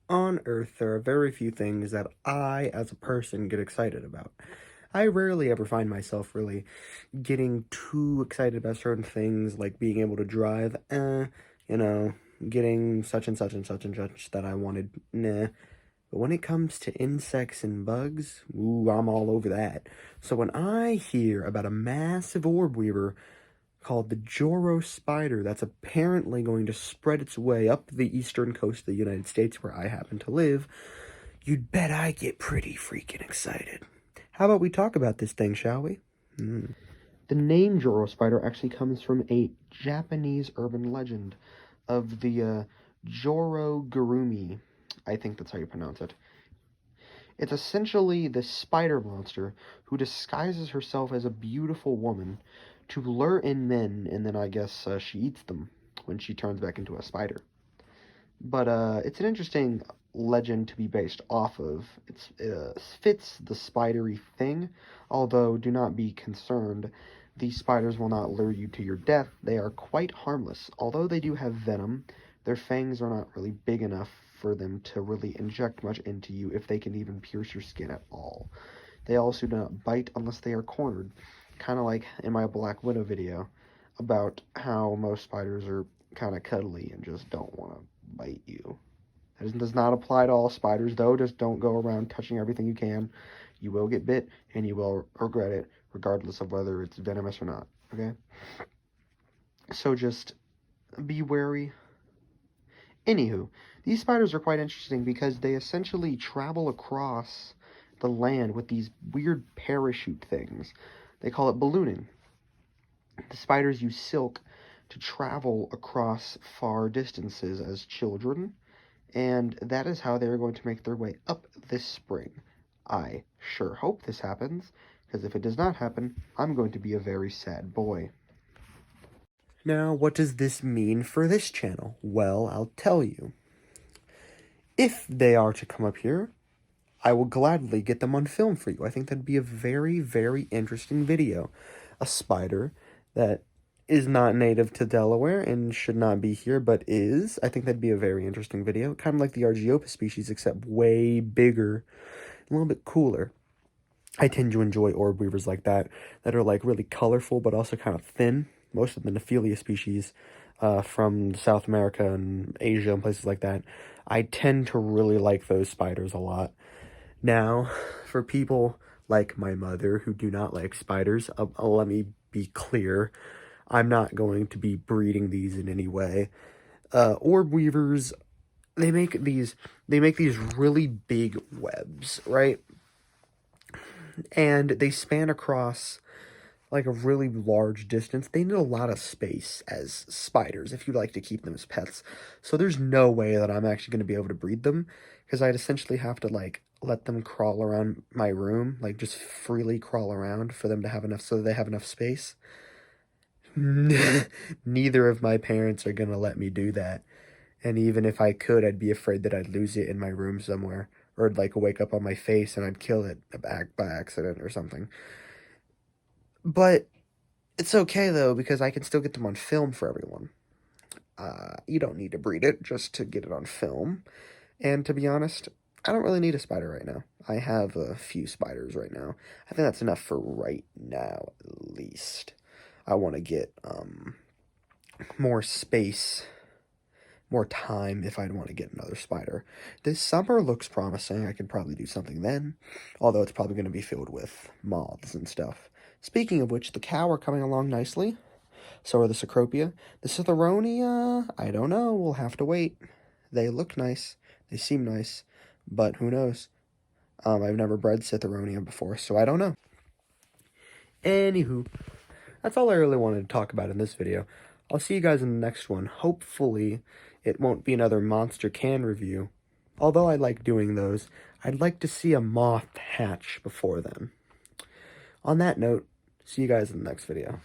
On Earth, there are very few things that I, as a person, get excited about. I rarely ever find myself really getting too excited about certain things, like being able to drive, you know, getting such and such and such and such that I wanted, nah. But when it comes to insects and bugs, ooh, I'm all over that. So when I hear about a massive orb weaver called the Joro spider that's apparently going to spread its way up the eastern coast of the United States where I happen to live, you'd bet I get pretty freaking excited. How about we talk about this thing, shall we? The name Joro spider actually comes from a Japanese urban legend of the Joro Gurumi. I think that's how you pronounce it. It's essentially this spider monster who disguises herself as a beautiful woman to lure in men, and then I guess she eats them when she turns back into a spider. But it's an interesting legend to be based off of. It fits the spidery thing, although do not be concerned. These spiders will not lure you to your death. They are quite harmless. Although they do have venom, their fangs are not really big enough for them to really inject much into you if they can even pierce your skin at all. They also do not bite unless they are cornered, kind of like in my Black Widow video about how most spiders are kind of cuddly and just don't want to bite you. That does not apply to all spiders, though. Just don't go around touching everything you can. You will get bit, and you will regret it, regardless of whether it's venomous or not, okay? So just be wary. Anywho, these spiders are quite interesting because they essentially travel across the land with these weird parachute things. They call it ballooning. The spiders use silk to travel across far distances as children, and that is how they're going to make their way up this spring. I sure hope this happens, because if it does not happen, I'm going to be a very sad boy. Now, what does this mean for this channel? Well, I'll tell you. If they are to come up here, I will gladly get them on film for you. I think that'd be a very, very interesting video. A spider that is not native to Delaware and should not be here, but is. I think that'd be a very interesting video. Kind of like the Argiopa species, except way bigger, a little bit cooler. I tend to enjoy orb weavers like that are like really colorful, but also kind of thin. Most of the Nephilia species from South America and Asia and places like that, I tend to really like those spiders a lot. Now, for people like my mother who do not like spiders, let me be clear, I'm not going to be breeding these in any way. Orb weavers, they make these really big webs, right? And they span across like a really large distance. They need a lot of space as spiders if you like to keep them as pets. So there's no way that I'm actually going to be able to breed them, because I'd essentially have to like let them crawl around my room, like just freely crawl around for them to have enough, so they have enough space. Neither of my parents are going to let me do that. And even if I could, I'd be afraid that I'd lose it in my room somewhere, or it'd like wake up on my face and I'd kill it by accident or something. But it's okay, though, because I can still get them on film for everyone. You don't need to breed it just to get it on film. And to be honest, I don't really need a spider right now. I have a few spiders right now. I think that's enough for right now, at least. I want to get more space, more time if I'd want to get another spider. This summer looks promising. I could probably do something then, although it's probably going to be filled with moths and stuff. Speaking of which, the cow are coming along nicely. So are the Cecropia. The Citheronia, I don't know. We'll have to wait. They look nice. They seem nice. But who knows? I've never bred Citheronia before, so I don't know. Anywho, that's all I really wanted to talk about in this video. I'll see you guys in the next one. Hopefully, it won't be another Monster Can review. Although I like doing those, I'd like to see a moth hatch before then. On that note, see you guys in the next video.